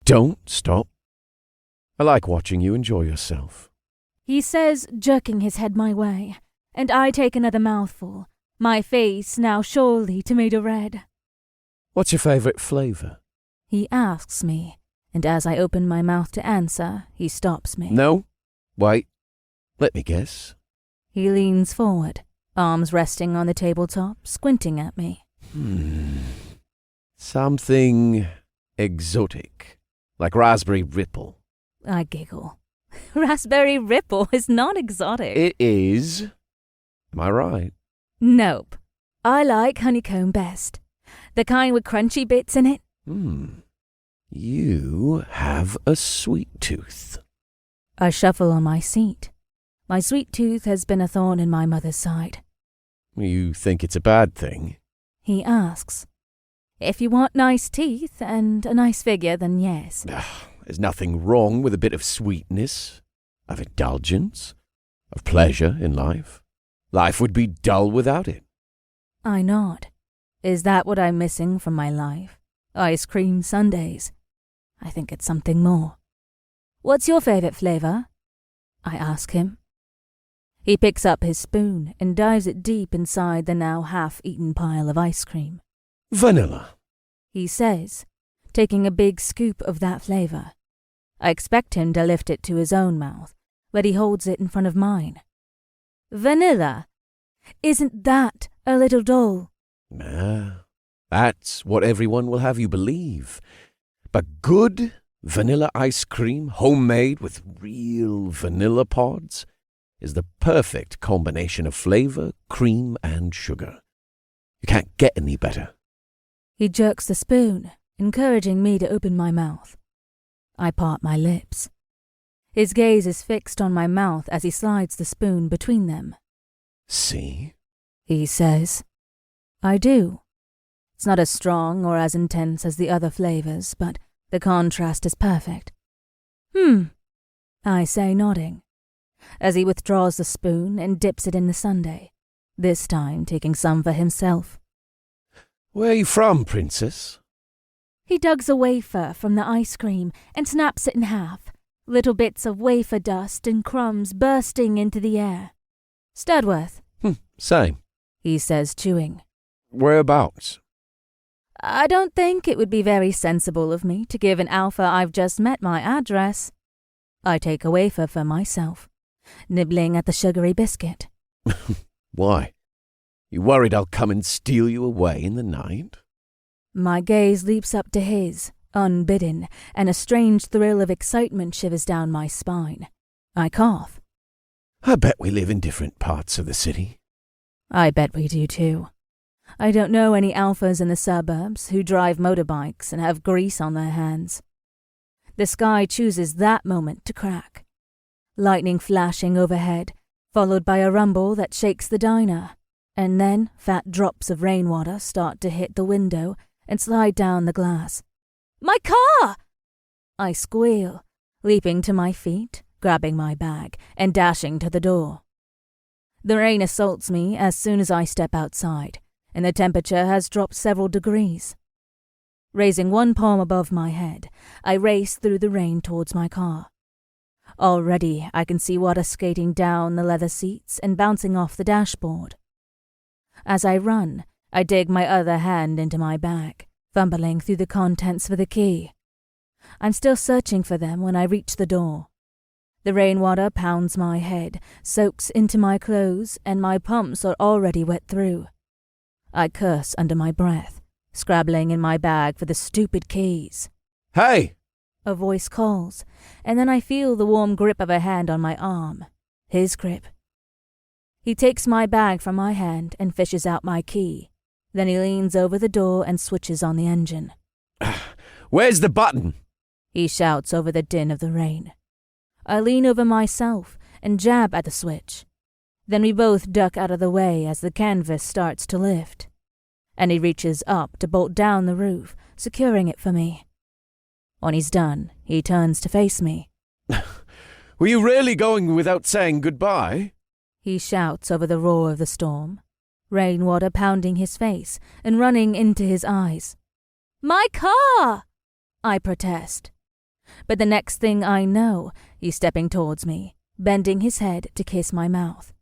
Don't stop. I like watching you enjoy yourself. He says, jerking his head my way, and I take another mouthful, my face now surely tomato red. What's your favourite flavour? He asks me, and as I open my mouth to answer, he stops me. No? Wait. Let me guess. He leans forward, arms resting on the tabletop, squinting at me. Something exotic, like raspberry ripple. I giggle. Raspberry ripple is not exotic. It is. Am I right? Nope. I like honeycomb best. The kind with crunchy bits in it. You have a sweet tooth. I shuffle on my seat. My sweet tooth has been a thorn in my mother's side. You think it's a bad thing? He asks. If you want nice teeth and a nice figure, then yes. There's nothing wrong with a bit of sweetness, of indulgence, of pleasure in life. Life would be dull without it. I nod. Is that what I'm missing from my life? Ice cream sundaes. I think it's something more. What's your favorite flavor? I ask him. He picks up his spoon and dives it deep inside the now half-eaten pile of ice cream. Vanilla, he says, taking a big scoop of that flavor. I expect him to lift it to his own mouth, but he holds it in front of mine. Vanilla? Isn't that a little dull? That's what everyone will have you believe. But good vanilla ice cream, homemade with real vanilla pods, is the perfect combination of flavor, cream, and sugar. You can't get any better. He jerks the spoon, encouraging me to open my mouth. I part my lips. His gaze is fixed on my mouth as he slides the spoon between them. See? He says. I do. It's not as strong or as intense as the other flavors, but the contrast is perfect. I say, nodding, as he withdraws the spoon and dips it in the sundae, this time taking some for himself. Where are you from, princess? He tugs a wafer from the ice cream and snaps it in half, little bits of wafer dust and crumbs bursting into the air. Studworth. Same. He says, chewing. Whereabouts? I don't think it would be very sensible of me to give an alpha I've just met my address. I take a wafer for myself, nibbling at the sugary biscuit. Why? You worried I'll come and steal you away in the night? My gaze leaps up to his, unbidden, and a strange thrill of excitement shivers down my spine. I cough. I bet we live in different parts of the city. I bet we do too. I don't know any alphas in the suburbs who drive motorbikes and have grease on their hands. The sky chooses that moment to crack. Lightning flashing overhead, followed by a rumble that shakes the diner, and then fat drops of rainwater start to hit the window and slide down the glass. My car! I squeal, leaping to my feet, grabbing my bag, and dashing to the door. The rain assaults me as soon as I step outside, and the temperature has dropped several degrees. Raising one palm above my head, I race through the rain towards my car. Already I can see water skating down the leather seats and bouncing off the dashboard. As I run, I dig my other hand into my bag, fumbling through the contents for the key. I'm still searching for them when I reach the door. The rainwater pounds my head, soaks into my clothes, and my pumps are already wet through. I curse under my breath, scrabbling in my bag for the stupid keys. Hey! A voice calls, and then I feel the warm grip of a hand on my arm. His grip. He takes my bag from my hand and fishes out my key. Then he leans over the door and switches on the engine. Where's the button? He shouts over the din of the rain. I lean over myself and jab at the switch. Then we both duck out of the way as the canvas starts to lift. And he reaches up to bolt down the roof, securing it for me. When he's done, he turns to face me. Were you really going without saying goodbye? He shouts over the roar of the storm, rainwater pounding his face and running into his eyes. My car! I protest. But the next thing I know, he's stepping towards me, bending his head to kiss my mouth.